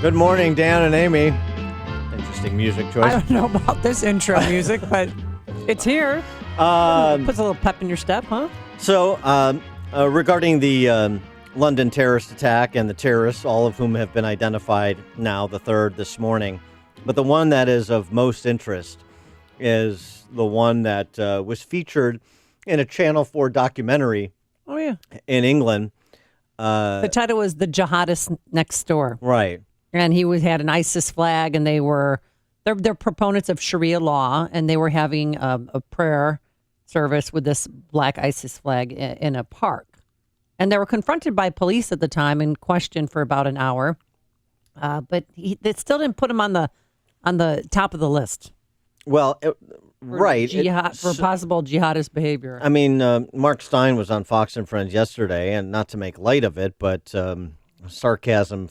Good morning, Dan and Amy. Interesting music choice. I don't know about this intro music, but it's here. Puts a little pep in your step, huh? So, regarding the London terrorist attack and the terrorists, all of whom have been identified now, the third this morning, but the one that is of most interest is the one that was featured in a Channel 4 documentary Oh, yeah. in England. The title was The Jihadist Next Door. Right. And he had an ISIS flag, and they're proponents of Sharia law, and they were having a prayer service with this black ISIS flag in a park. And they were confronted by police at the time and questioned for about an hour. But they still didn't put him on the top of the list. Well, right. For possible jihadist behavior. I mean, Mark Stein was on Fox and Friends yesterday, and not to make light of it, but sarcasm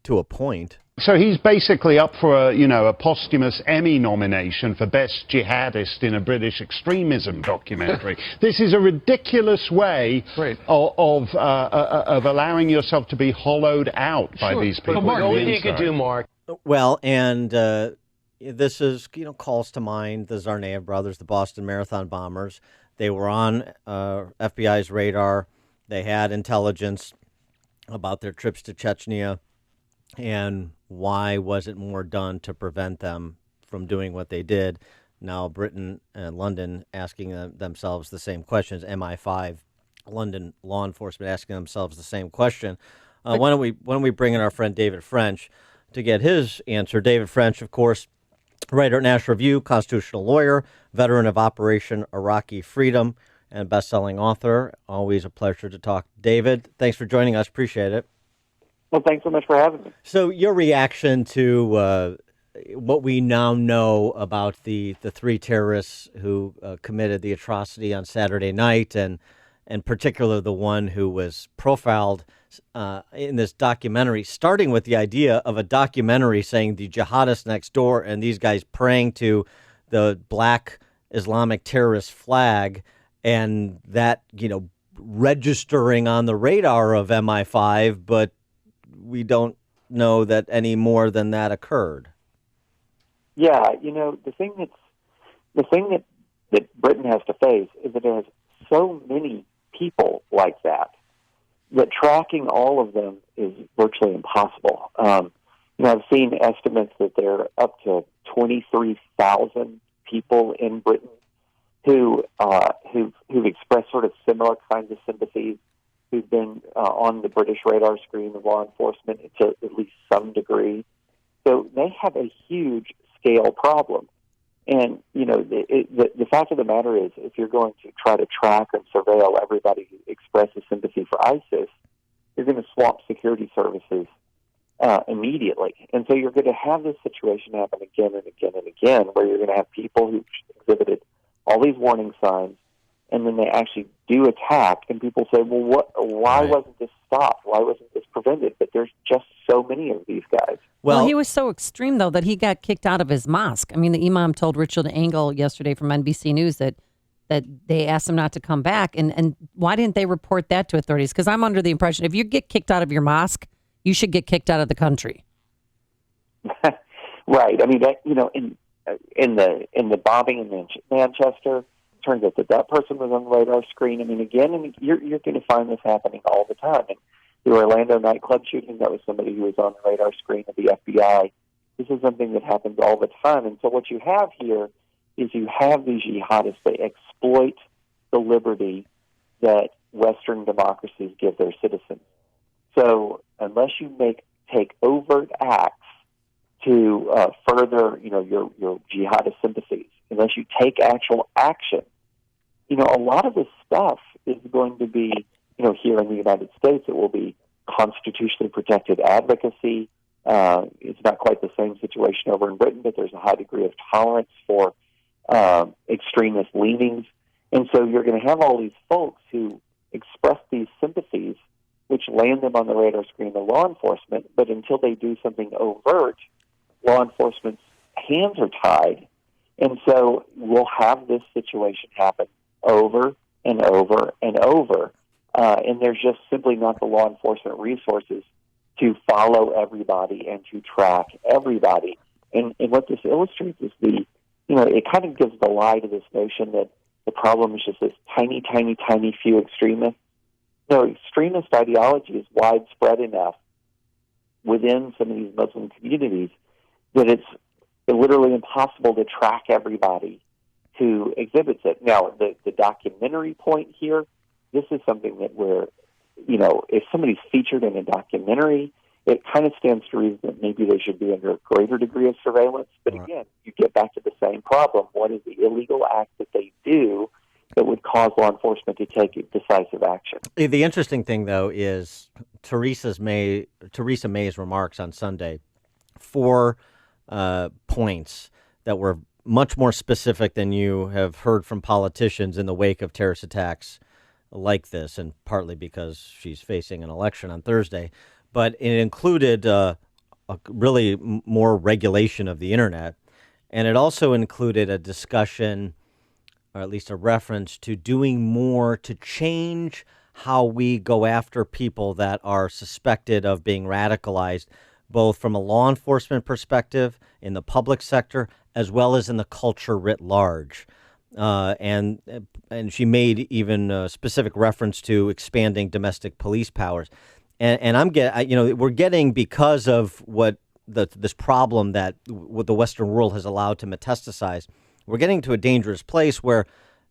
to a point. So he's basically up for a posthumous Emmy nomination for Best Jihadist in a British Extremism documentary. This is a ridiculous way of allowing yourself to be hollowed out by these people. But Mark, what you could do, Mark? Well, and this is, calls to mind the Tsarnaev brothers, the Boston Marathon bombers. They were on FBI's radar. They had intelligence about their trips to Chechnya. And why wasn't more done to prevent them from doing what they did? Now Britain and London asking themselves the same questions. MI5, London law enforcement asking themselves the same question. Why don't we bring in our friend David French to get his answer? David French, of course, writer at National Review, constitutional lawyer, veteran of Operation Iraqi Freedom, and best-selling author. Always a pleasure to talk. David, thanks for joining us. Appreciate it. Well, thanks so much for having me. So your reaction to what we now know about the three terrorists who committed the atrocity on Saturday night, and in particular the one who was profiled in this documentary, starting with the idea of a documentary saying the jihadists next door and these guys praying to the black Islamic terrorist flag, and that, registering on the radar of MI5, but we don't know that any more than that occurred. Yeah, the thing that Britain has to face is that it has so many people like that tracking all of them is virtually impossible. I've seen estimates that there are up to 23,000 people in Britain who've expressed sort of similar kinds of sympathies, who've been on the British radar screen of law enforcement to at least some degree. So they have a huge scale problem. And, the fact of the matter is, if you're going to try to track and surveil everybody who expresses sympathy for ISIS, you're going to swamp security services immediately. And so you're going to have this situation happen again and again and again, where you're going to have people who exhibited all these warning signs, and then they actually do attack, and people say, well, why wasn't this stopped? Why wasn't this prevented? But there's just so many of these guys. Well, he was so extreme, though, that he got kicked out of his mosque. I mean, the imam told Richard Engel yesterday from NBC News that they asked him not to come back. And why didn't they report that to authorities? Because I'm under the impression if you get kicked out of your mosque, you should get kicked out of the country. Right. I mean, in the bombing in Manchester, turns out that person was on the radar screen. I mean, again, you're going to find this happening all the time. And the Orlando nightclub shooting, that was somebody who was on the radar screen of the FBI. This is something that happens all the time. And so what you have here is you have these jihadists. They exploit the liberty that Western democracies give their citizens. So unless you take overt acts to further, your jihadist sympathies, unless you take actual action, a lot of this stuff is going to be, here in the United States, it will be constitutionally protected advocacy. It's not quite the same situation over in Britain, but there's a high degree of tolerance for extremist leanings. And so you're going to have all these folks who express these sympathies, which land them on the radar screen of law enforcement, but until they do something overt, law enforcement's hands are tied. And so we'll have this situation happen over and over and over. And there's just simply not the law enforcement resources to follow everybody and to track everybody. And what this illustrates is it kind of gives the lie to this notion that the problem is just this tiny, tiny, tiny few extremists. No, extremist ideology is widespread enough within some of these Muslim communities that it's literally impossible to track everybody who exhibits it. Now, the documentary point here, this is something that if somebody's featured in a documentary, it kind of stands to reason that maybe they should be under a greater degree of surveillance. But again, you get back to the same problem. What is the illegal act that they do that would cause law enforcement to take decisive action? The interesting thing, though, is Theresa May's remarks on Sunday, 4 points that were much more specific than you have heard from politicians in the wake of terrorist attacks like this, and partly because she's facing an election on Thursday. But it included really more regulation of the internet, and it also included a discussion, or at least a reference to doing more to change how we go after people that are suspected of being radicalized, both from a law enforcement perspective, in the public sector, as well as in the culture writ large. And she made even a specific reference to expanding domestic police powers. And we're getting, because of what this problem that what the Western world has allowed to metastasize, we're getting to a dangerous place where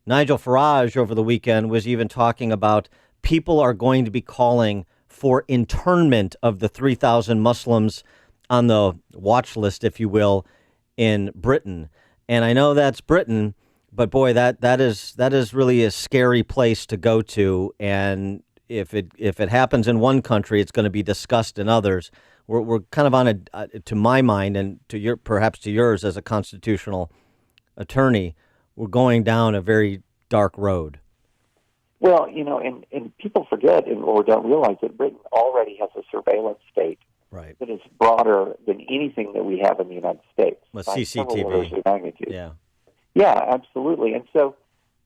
Nigel Farage over the weekend was even talking about people are going to be calling for internment of the 3,000 Muslims on the watch list, if you will, in Britain. And I know that's Britain, but boy, that is really a scary place to go to. And if it happens in one country, it's going to be discussed in others. We're kind of on to my mind, and perhaps to yours as a constitutional attorney, we're going down a very dark road. Well, and people forget or don't realize that Britain already has a surveillance state that is broader than anything that we have in the United States. With CCTV. Magnitude. Yeah. Yeah, absolutely. And so,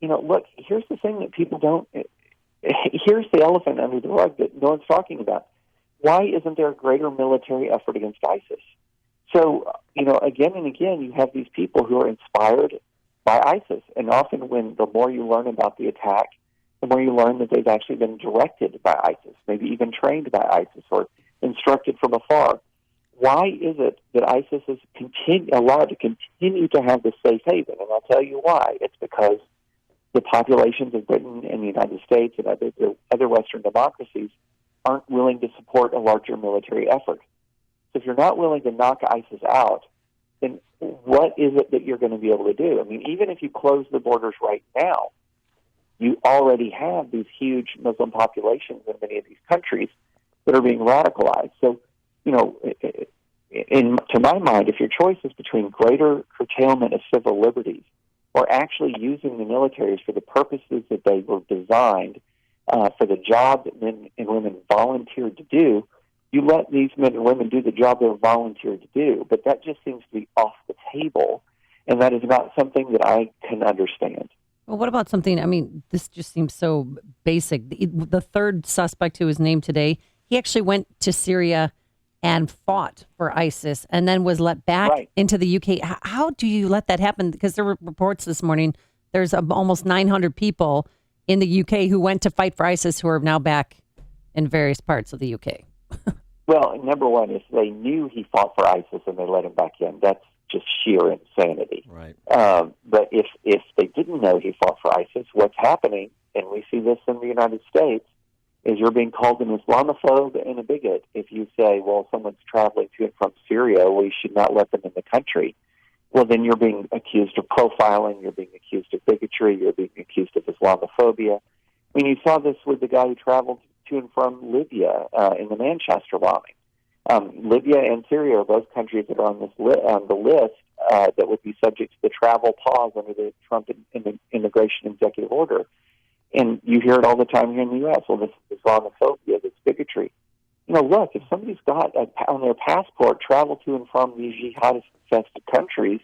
look, here's the thing that people don't, here's the elephant under the rug that no one's talking about. Why isn't there a greater military effort against ISIS? So, again and again, you have these people who are inspired by ISIS. And often the more you learn about the attack, the more you learn that they've actually been directed by ISIS, maybe even trained by ISIS or instructed from afar. Why is it that ISIS is allowed to continue to have this safe haven? And I'll tell you why. It's because the populations of Britain and the United States and other Western democracies aren't willing to support a larger military effort. So if you're not willing to knock ISIS out, then what is it that you're going to be able to do? I mean, even if you close the borders right now, you already have these huge Muslim populations in many of these countries that are being radicalized. So, to my mind, if your choice is between greater curtailment of civil liberties or actually using the militaries for the purposes that they were designed, for the job that men and women volunteered to do, you let these men and women do the job they were volunteered to do. But that just seems to be off the table, and that is not something that I can understand. Well, what about something, this just seems so basic. The third suspect who was named today, he actually went to Syria and fought for ISIS and then was let back into the UK. How do you let that happen? Because there were reports this morning, there's almost 900 people in the UK who went to fight for ISIS who are now back in various parts of the UK. Well, number one is they knew he fought for ISIS and they let him back in. That's just sheer insanity. Right. But if they didn't know he fought for ISIS, what's happening, and we see this in the United States, is you're being called an Islamophobe and a bigot if you say, well, someone's traveling to and from Syria, we should not let them in the country. Well, then you're being accused of profiling, you're being accused of bigotry, you're being accused of Islamophobia. I mean, you saw this with the guy who traveled to and from Libya in the Manchester bombing. Libya and Syria are both countries that are on the list that would be subject to the travel pause under the Trump immigration executive order. And you hear it all the time here in the U.S. Well, this is Islamophobia, this bigotry. Look, if somebody's got on their passport travel to and from these jihadist-infested countries,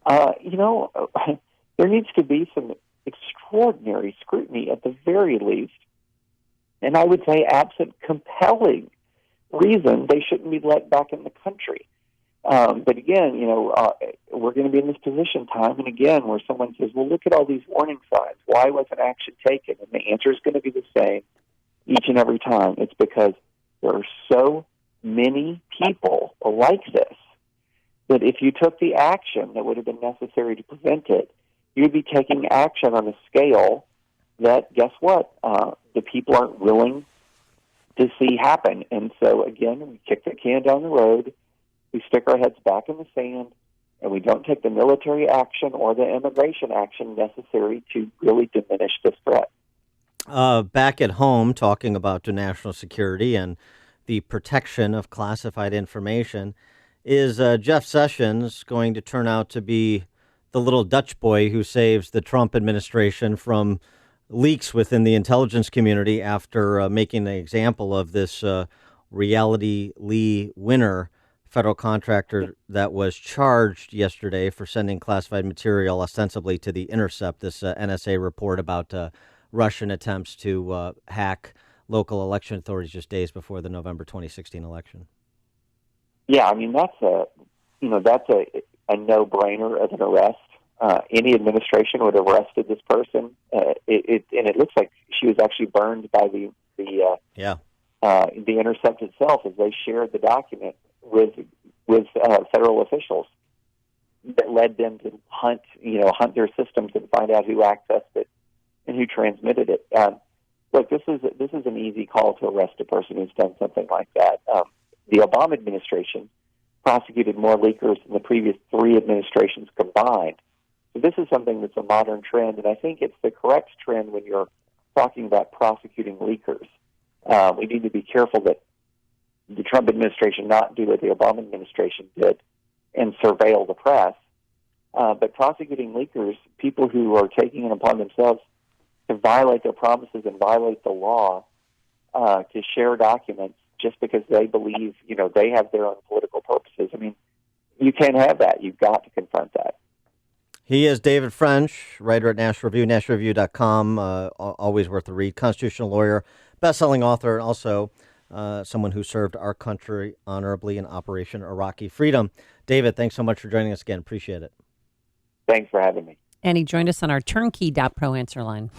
there needs to be some extraordinary scrutiny at the very least. And I would say absent compelling reason, they shouldn't be let back in the country. But again, we're going to be in this position time and again where someone says, well, look at all these warning signs. Why wasn't action taken? And the answer is going to be the same each and every time. It's because there are so many people like this that if you took the action that would have been necessary to prevent it, you'd be taking action on a scale that, guess what, the people aren't willing to see happen. And so, again, we kick the can down the road, we stick our heads back in the sand, and we don't take the military action or the immigration action necessary to really diminish this threat. Back at home, talking about the national security and the protection of classified information, is Jeff Sessions going to turn out to be the little Dutch boy who saves the Trump administration from leaks within the intelligence community after making an example of this Reality Lee Winner federal contractor that was charged yesterday for sending classified material ostensibly to The Intercept, this NSA report about Russian attempts to hack local election authorities just days before the November 2016 election. Yeah, I mean, that's a no-brainer of an arrest. Any administration would have arrested this person. And it looks like she was actually burned by the Intercept itself as they shared the document with federal officials that led them to hunt their systems and find out who accessed it and who transmitted it. Look, this is an easy call to arrest a person who's done something like that. The Obama administration prosecuted more leakers than the previous 3 administrations combined. So this is something that's a modern trend, and I think it's the correct trend when you're talking about prosecuting leakers. We need to be careful that the Trump administration not do what the Obama administration did and surveil the press. But prosecuting leakers, people who are taking it upon themselves to violate their promises and violate the law, to share documents just because they believe, they have their own political purposes. I mean, you can't have that. You've got to confront that. He is David French, writer at National Review, nationalreview.com, always worth a read, constitutional lawyer, best-selling author, and also someone who served our country honorably in Operation Iraqi Freedom. David, thanks so much for joining us again. Appreciate it. Thanks for having me. And he joined us on our turnkey.pro answer line.